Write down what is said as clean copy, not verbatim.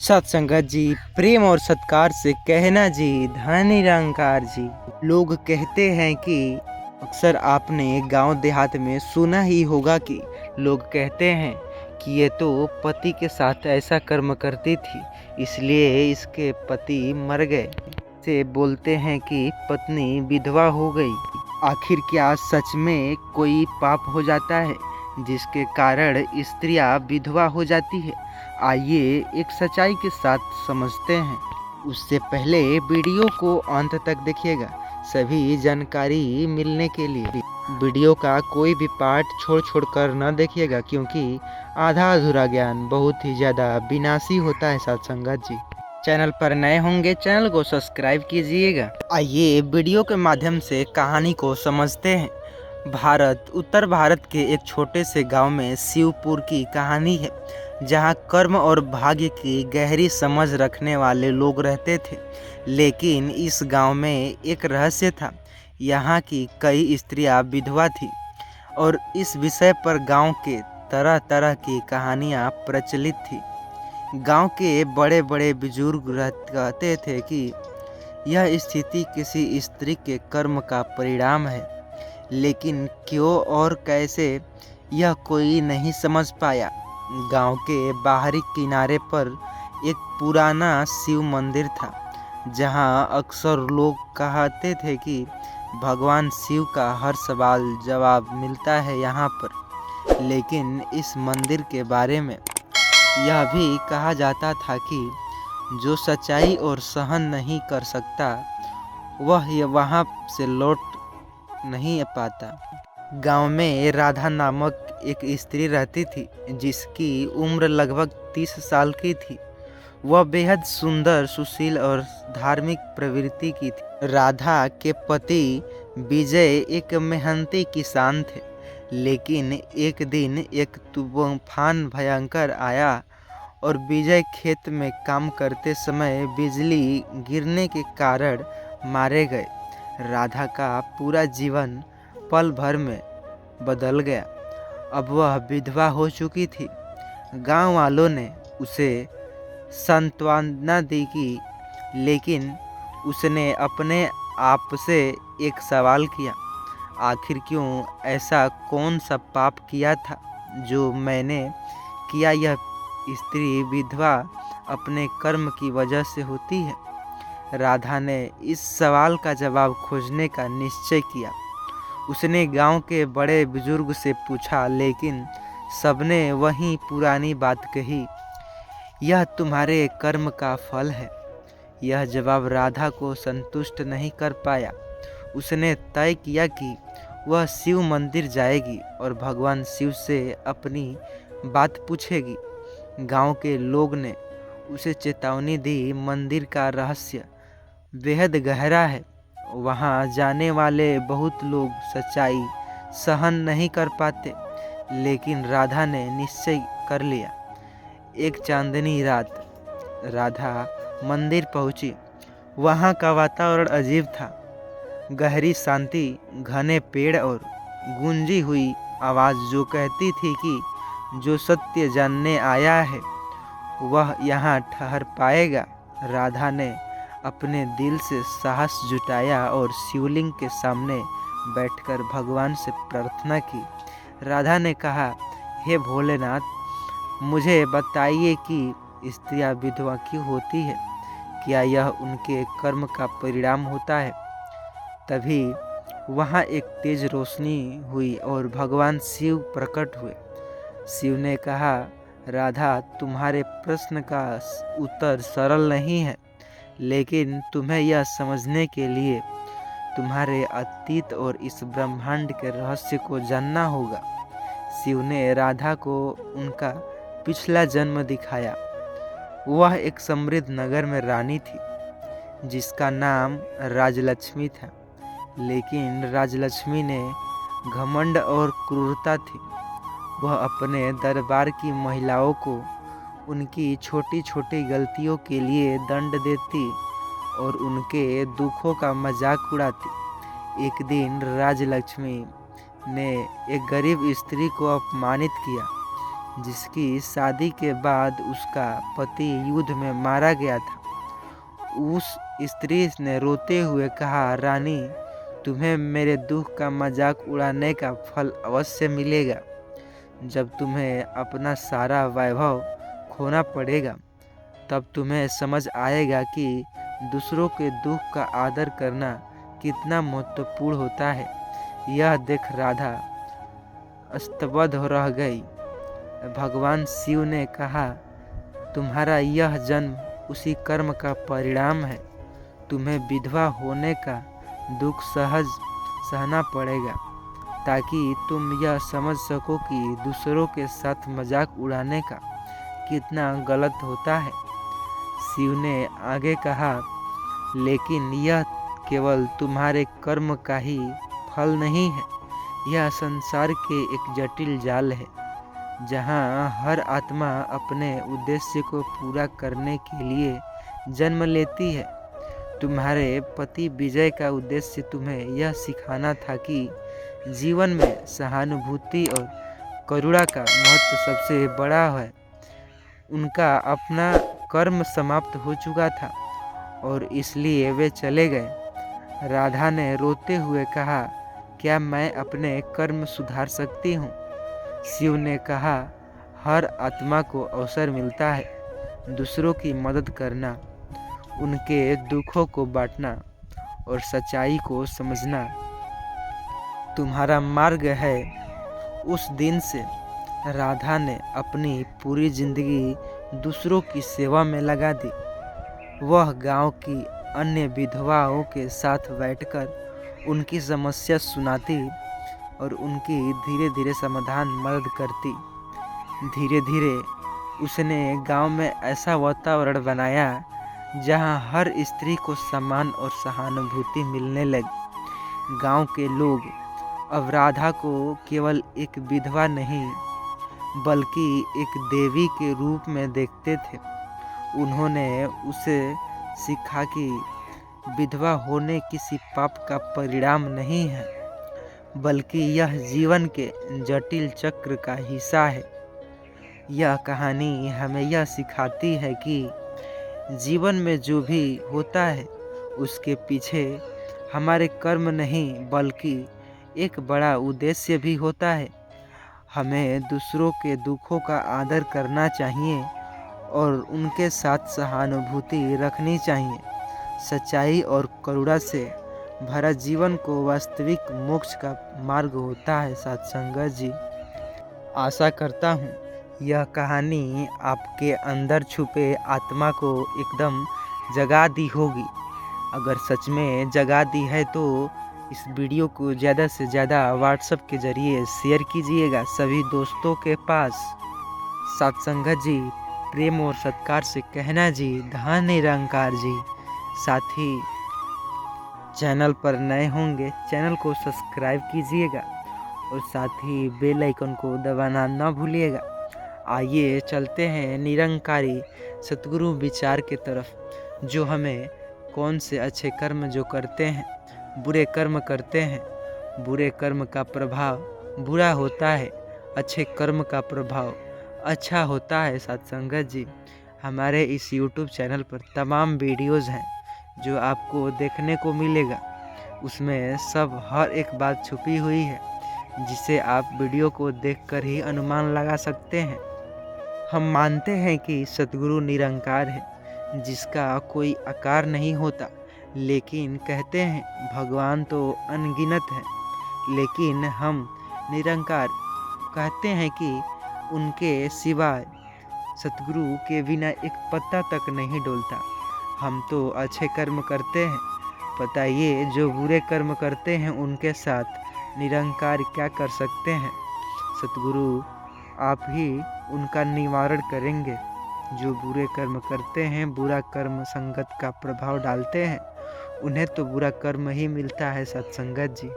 सत्संगत जी, प्रेम और सत्कार से कहना जी, धन निरंकार जी। लोग कहते हैं कि अक्सर आपने गांव देहात में सुना ही होगा कि लोग कहते हैं कि ये तो पति के साथ ऐसा कर्म करती थी, इसलिए इसके पति मर गए। से बोलते हैं कि पत्नी विधवा हो गई। आखिर क्या सच में कोई पाप हो जाता है जिसके कारण स्त्रियां विधवा हो जाती है? आइए एक सच्चाई के साथ समझते हैं। उससे पहले वीडियो को अंत तक देखिएगा सभी जानकारी मिलने के लिए। वीडियो का कोई भी पार्ट छोड़ कर न देखिएगा, क्योंकि आधा अधूरा ज्ञान बहुत ही ज़्यादा विनाशी होता है सत्संगत जी। चैनल पर नए होंगे चैनल को सब्सक्राइब कीजिएगा। आइए वीडियो के माध्यम से कहानी को समझते हैं। उत्तर भारत के एक छोटे से गांव में शिवपुर की कहानी है, जहां कर्म और भाग्य की गहरी समझ रखने वाले लोग रहते थे। लेकिन इस गांव में एक रहस्य था। यहां की कई स्त्रियां विधवा थी और इस विषय पर गांव के तरह तरह की कहानियां प्रचलित थी। गांव के बड़े बड़े बुजुर्ग कहते थे कि यह स्थिति किसी स्त्री के कर्म का परिणाम है, लेकिन क्यों और कैसे यह कोई नहीं समझ पाया। गांव के बाहरी किनारे पर एक पुराना शिव मंदिर था, जहां अक्सर लोग कहते थे कि भगवान शिव का हर सवाल जवाब मिलता है यहाँ पर। लेकिन इस मंदिर के बारे में यह भी कहा जाता था कि जो सच्चाई और सहन नहीं कर सकता वह वहाँ से लौट नहीं पाता। गांव में राधा नामक एक स्त्री रहती थी, जिसकी उम्र लगभग 30 साल की थी। वह बेहद सुंदर, सुशील और धार्मिक प्रवृत्ति की थी। राधा के पति विजय एक मेहनती किसान थे, लेकिन एक दिन एक तूफान भयंकर आया और विजय खेत में काम करते समय बिजली गिरने के कारण मारे गए। राधा का पूरा जीवन पल भर में बदल गया। अब वह विधवा हो चुकी थी। गांव वालों ने उसे सांत्वना दी कि, लेकिन उसने अपने आप से एक सवाल किया, आखिर क्यों? ऐसा कौन सा पाप किया था जो मैंने किया यह स्त्री विधवा अपने कर्म की वजह से होती है? राधा ने इस सवाल का जवाब खोजने का निश्चय किया। उसने गांव के बड़े बुजुर्ग से पूछा, लेकिन सबने वही पुरानी बात कही, यह तुम्हारे कर्म का फल है। यह जवाब राधा को संतुष्ट नहीं कर पाया। उसने तय किया कि वह शिव मंदिर जाएगी और भगवान शिव से अपनी बात पूछेगी। गांव के लोग ने उसे चेतावनी दी, मंदिर का रहस्य बेहद गहरा है। वहां जाने वाले बहुत लोग सच्चाई सहन नहीं कर पाते। लेकिन राधा ने निश्चय कर लिया। एक चांदनी रात राधा मंदिर पहुंची। वहां का वातावरण अजीब था। गहरी शांति, घने पेड़ और गूंजी हुई आवाज़ जो कहती थी कि जो सत्य जानने आया है वह यहाँ ठहर पाएगा। राधा ने अपने दिल से साहस जुटाया और शिवलिंग के सामने बैठकर भगवान से प्रार्थना की। राधा ने कहा, हे भोलेनाथ, मुझे बताइए कि स्त्रियां विधवा क्यों होती है? क्या यह उनके कर्म का परिणाम होता है? तभी वहाँ एक तेज रोशनी हुई और भगवान शिव प्रकट हुए। शिव ने कहा, राधा, तुम्हारे प्रश्न का उत्तर सरल नहीं है, लेकिन तुम्हें यह समझने के लिए तुम्हारे अतीत और इस ब्रह्मांड के रहस्य को जानना होगा। शिव ने राधा को उनका पिछला जन्म दिखाया। वह एक समृद्ध नगर में रानी थी, जिसका नाम राजलक्ष्मी था। लेकिन राजलक्ष्मी ने घमंड और क्रूरता थी। वह अपने दरबार की महिलाओं को उनकी छोटी छोटी गलतियों के लिए दंड देती और उनके दुखों का मजाक उड़ाती। एक दिन राजलक्ष्मी ने एक गरीब स्त्री को अपमानित किया, जिसकी शादी के बाद उसका पति युद्ध में मारा गया था। उस स्त्री ने रोते हुए कहा, रानी, तुम्हें मेरे दुख का मजाक उड़ाने का फल अवश्य मिलेगा। जब तुम्हें अपना सारा वैभव खोना पड़ेगा, तब तुम्हें समझ आएगा कि दूसरों के दुख का आदर करना कितना महत्वपूर्ण होता है। यह देख राधा स्तब्ध हो रह गई। भगवान शिव ने कहा, तुम्हारा यह जन्म उसी कर्म का परिणाम है। तुम्हें विधवा होने का दुख सहना पड़ेगा, ताकि तुम यह समझ सको कि दूसरों के साथ मजाक उड़ाने का कितना गलत होता है। शिव ने आगे कहा, लेकिन यह केवल तुम्हारे कर्म का ही फल नहीं है। यह संसार के एक जटिल जाल है, जहाँ हर आत्मा अपने उद्देश्य को पूरा करने के लिए जन्म लेती है। तुम्हारे पति विजय का उद्देश्य तुम्हें यह सिखाना था कि जीवन में सहानुभूति और करुणा का महत्व सबसे बड़ा है। उनका अपना कर्म समाप्त हो चुका था और इसलिए वे चले गए। राधा ने रोते हुए कहा, क्या मैं अपने कर्म सुधार सकती हूँ? शिव ने कहा, हर आत्मा को अवसर मिलता है दूसरों की मदद करना, उनके दुखों को बांटना और सच्चाई को समझना तुम्हारा मार्ग है। उस दिन से राधा ने अपनी पूरी जिंदगी दूसरों की सेवा में लगा दी। वह गांव की अन्य विधवाओं के साथ बैठकर उनकी समस्या सुनाती और उनकी धीरे धीरे समाधान मदद करती। धीरे धीरे उसने गांव में ऐसा वातावरण बनाया जहां हर स्त्री को सम्मान और सहानुभूति मिलने लगी। गांव के लोग अब राधा को केवल एक विधवा नहीं, बल्कि एक देवी के रूप में देखते थे। उन्होंने उसे सिखा कि विधवा होने किसी पाप का परिणाम नहीं है, बल्कि यह जीवन के जटिल चक्र का हिस्सा है। यह कहानी हमें यह सिखाती है कि जीवन में जो भी होता है उसके पीछे हमारे कर्म नहीं, बल्कि एक बड़ा उद्देश्य भी होता है। हमें दूसरों के दुखों का आदर करना चाहिए और उनके साथ सहानुभूति रखनी चाहिए। सच्चाई और करुणा से भरा जीवन को वास्तविक मोक्ष का मार्ग होता है। सत्संगत जी, आशा करता हूँ यह कहानी आपके अंदर छुपे आत्मा को एकदम जगा दी होगी। अगर सच में जगा दी है तो इस वीडियो को ज़्यादा से ज़्यादा व्हाट्सएप के ज़रिए शेयर कीजिएगा सभी दोस्तों के पास। सत्संगत जी, प्रेम और सत्कार से कहना जी, धन निरंकार जी। साथ ही चैनल पर नए होंगे, चैनल को सब्सक्राइब कीजिएगा और साथ ही बेल आइकन को दबाना ना भूलिएगा। आइए चलते हैं निरंकारी सतगुरु विचार की तरफ, जो हमें कौन से अच्छे कर्म जो करते हैं, बुरे कर्म करते हैं, बुरे कर्म का प्रभाव बुरा होता है, अच्छे कर्म का प्रभाव अच्छा होता है। सत्संगत जी, हमारे इस YouTube चैनल पर तमाम वीडियोज़ हैं जो आपको देखने को मिलेगा। उसमें सब हर एक बात छुपी हुई है, जिसे आप वीडियो को देखकर ही अनुमान लगा सकते हैं। हम मानते हैं कि सतगुरु निरंकार है, जिसका कोई आकार नहीं होता, लेकिन कहते हैं भगवान तो अनगिनत है, लेकिन हम निरंकार कहते हैं कि उनके सिवाय सतगुरु के बिना एक पत्ता तक नहीं डोलता। हम तो अच्छे कर्म करते हैं, बताइए जो बुरे कर्म करते हैं उनके साथ निरंकार क्या कर सकते हैं? सतगुरु आप ही उनका निवारण करेंगे। जो बुरे कर्म करते हैं, बुरा कर्म संगत का प्रभाव डालते हैं, उन्हें तो बुरा कर्म ही मिलता है। सत्संगत जी।